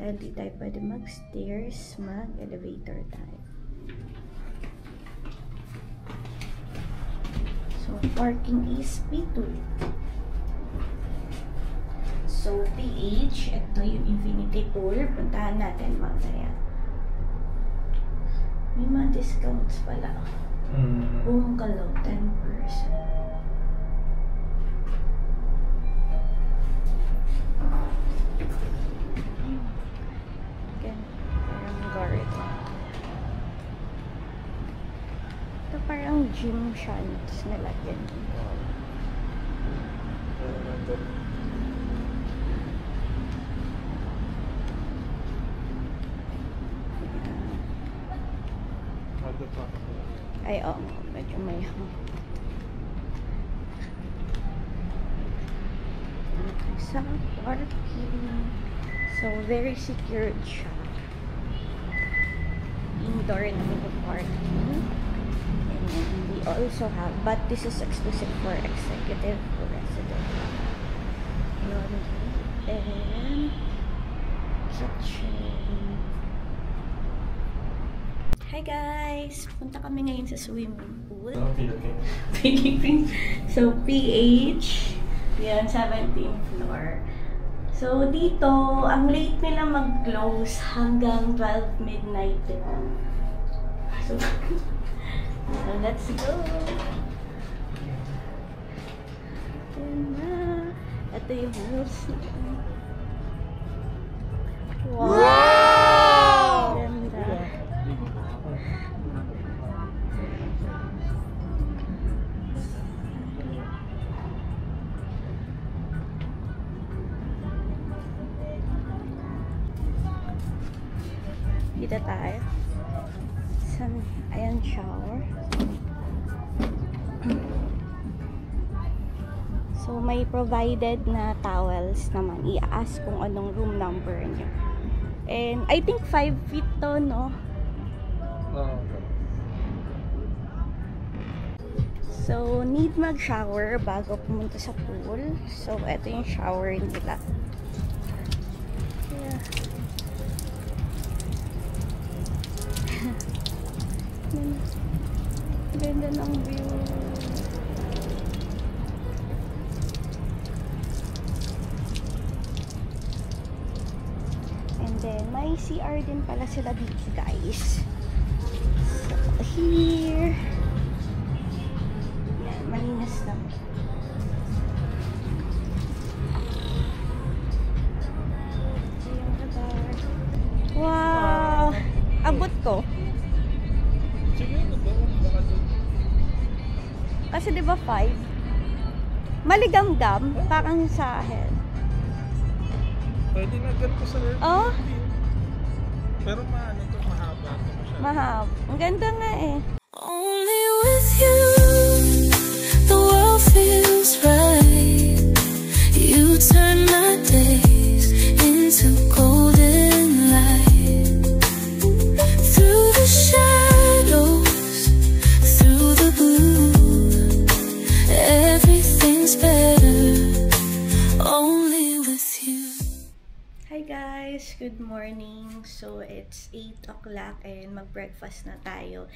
Dahil di tayo pwede mag-stairs, mag-elevator tayo. So, parking is P2. So, PH, ito yung infinity pool. Puntahan natin mamaya. May mga discounts pala. Buong kalaw, 10%. Ito parang gym shants nila yan. Ay, oo. Medyo may sa parking. So, very secured siya. Indoor naman yung parking. And we also have, but this is exclusive for executive resident. And kitchen. Hi guys! Punta kami ngayon sa swimming pool. So, PH. Yan, 17th floor. So, dito, ang late nila mag-close hanggang 12 midnight. So, let's go! Ito yung house. Wow! Ganda. Dito tayo. Ayan, shower. So, may provided na towels naman. I-ask kung anong room number niyo. And, I think 5 feet to, no? So, need mag-shower bago pumunta sa pool. So, ito yung shower nila. Yeah. Ganda ng view. And then, may CR din pala sila dito, guys. So, here. Yan, malinis lang. Wow! Abot ko. Kasi di ba 5? Maligamgam, parang sa ahead. Pwede na ganito sa Airbnb. Oh? Pero maano to, mahaba. Mahaba. Ang ganda nga eh. Only with you, the world feels right. You turn my days into golden light. Through the shadows, through the blue, everything's better. Only with you. Hi guys! Good morning. So, it's 8 o'clock and mag-breakfast na tayo.